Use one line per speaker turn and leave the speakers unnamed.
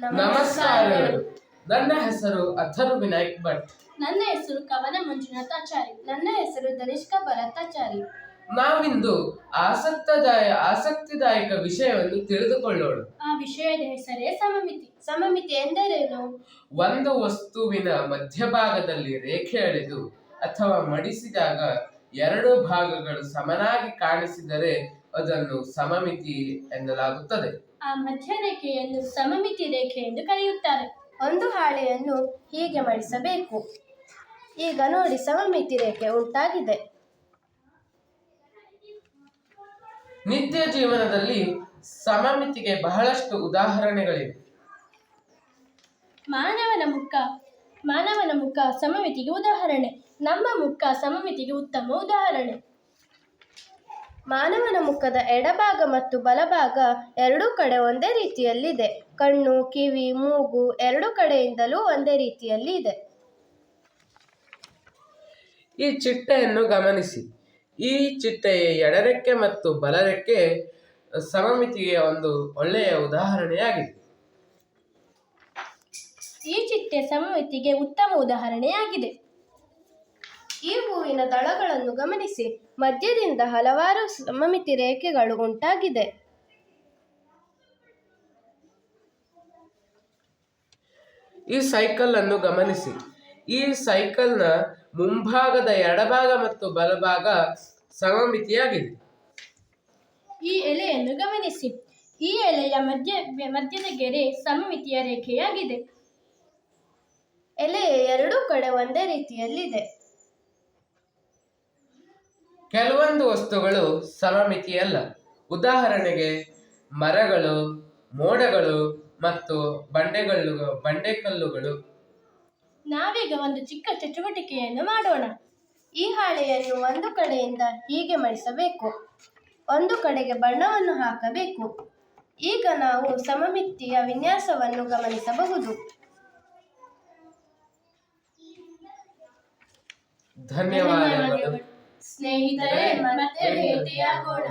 ನಮಸ್ಕಾರಗಳು. ನನ್ನ ಹೆಸರು ಅಥರ್ವ ವಿನಾಯಕ್ ಭಟ್.
ನನ್ನ ಹೆಸರು ಕವನ ಮಂಜುನಾಥಾಚಾರಿ. ನನ್ನ ಹೆಸರು ಧನಿಷ್ಕ ಭರತಾಚಾರಿ.
ನಾವಿಂದು ಆಸಕ್ತಿದಾಯಕ ವಿಷಯವನ್ನು ತಿಳಿದುಕೊಳ್ಳೋಣ.
ಆ ವಿಷಯದ ಹೆಸರೇ ಸಮಮಿತಿ. ಸಮಮಿತಿ ಎಂದರೇನು?
ಒಂದು ವಸ್ತುವಿನ ಮಧ್ಯಭಾಗದಲ್ಲಿ ರೇಖೆ ಎಳೆದು ಅಥವಾ ಮಡಿಸಿದಾಗ ಎರಡು ಭಾಗಗಳು ಸಮನಾಗಿ ಕಾಣಿಸಿದರೆ ಅದನ್ನು ಸಮಮಿತಿ ಎನ್ನಲಾಗುತ್ತದೆ.
ಆ ಮಧ್ಯರೇಖೆಯನ್ನು ಸಮಮಿತಿ ರೇಖೆ ಎಂದು ಕರೆಯುತ್ತಾರೆ. ಒಂದು ಹಾಳೆಯನ್ನು ಹೀಗೆ ಮಡಿಸಬೇಕು. ಈಗ ನೋಡಿ, ಸಮಮಿತಿ ರೇಖೆ ಉಂಟಾಗಿದೆ.
ನಿತ್ಯ ಜೀವನದಲ್ಲಿ ಸಮಮಿತಿಗೆ ಬಹಳಷ್ಟು ಉದಾಹರಣೆಗಳಿವೆ.
ಮಾನವನ ಮುಖ ಸಮಮಿತಿಗೆ ಉದಾಹರಣೆ. ನಮ್ಮ ಮುಖ ಸಮಮಿತಿಗೆ ಉತ್ತಮ ಉದಾಹರಣೆ. ಮಾನವನ ಮುಖದ ಎಡಭಾಗ ಮತ್ತು ಬಲಭಾಗ ಎರಡೂ ಕಡೆ ಒಂದೇ ರೀತಿಯಲ್ಲಿದೆ. ಕಣ್ಣು, ಕಿವಿ, ಮೂಗು ಎರಡೂ ಕಡೆಯಿಂದಲೂ ಒಂದೇ ರೀತಿಯಲ್ಲಿ ಇದೆ.
ಈ ಚಿಟ್ಟೆಯನ್ನು ಗಮನಿಸಿ. ಈ ಚಿಟ್ಟೆಯ ಎಡರೆಕ್ಕೆ ಮತ್ತು ಬಲರೆಕ್ಕೆ ಸಮಮಿತಿಗೆ ಒಂದು ಒಳ್ಳೆಯ ಉದಾಹರಣೆಯಾಗಿದೆ.
ಈ ಚಿಟ್ಟೆ ಸಮಮಿತಿಗೆ ಉತ್ತಮ ಉದಾಹರಣೆಯಾಗಿದೆ. ಈ ಹೂವಿನ ದಳಗಳನ್ನು ಗಮನಿಸಿ. ಮಧ್ಯದಿಂದ ಹಲವಾರು ಸಮಮಿತಿ ರೇಖೆಗಳು ಉಂಟಾಗಿದೆ.
ಈ ಸೈಕಲ್ ಅನ್ನು ಗಮನಿಸಿ. ಈ ಸೈಕಲ್ನ ಮುಂಭಾಗದ ಎಡಭಾಗ ಮತ್ತು ಬಲಭಾಗ ಸಮಮಿತಿಯಾಗಿದೆ.
ಈ ಎಲೆಯನ್ನು ಗಮನಿಸಿ. ಈ ಎಲೆಯ ಮಧ್ಯದ ಗೆರೆ ಸಮಮಿತಿಯ ರೇಖೆಯಾಗಿದೆ. ಎಲೆಯ ಎರಡೂ ಕಡೆ ಒಂದೇ ರೀತಿಯಲ್ಲಿದೆ.
ಕೆಲವೊಂದು ವಸ್ತುಗಳು ಸಮಮಿತಿಯಲ್ಲ. ಉದಾಹರಣೆಗೆ ಮರಗಳು, ಮೋಡಗಳು ಮತ್ತು ಬಂಡೆಕಲ್ಲುಗಳು.
ನಾವೀಗ ಒಂದು ಚಿಕ್ಕ ಚಟುವಟಿಕೆಯನ್ನು ಮಾಡೋಣ. ಈ ಹಾಳೆಯನ್ನು ಒಂದು ಕಡೆಯಿಂದ ಹೀಗೆ ಮಡಿಸಬೇಕು. ಒಂದು ಕಡೆಗೆ ಬಣ್ಣವನ್ನು ಹಾಕಬೇಕು. ಈಗ ನಾವು ಸಮಮಿತಿಯ ವಿನ್ಯಾಸವನ್ನು ಗಮನಿಸಬಹುದು.
ಧನ್ಯವಾದಗಳು
ಸ್ನೇಹಿತರೆ, ಮತ್ತೆ ಭೇಟಿಯಾಗೋಣ.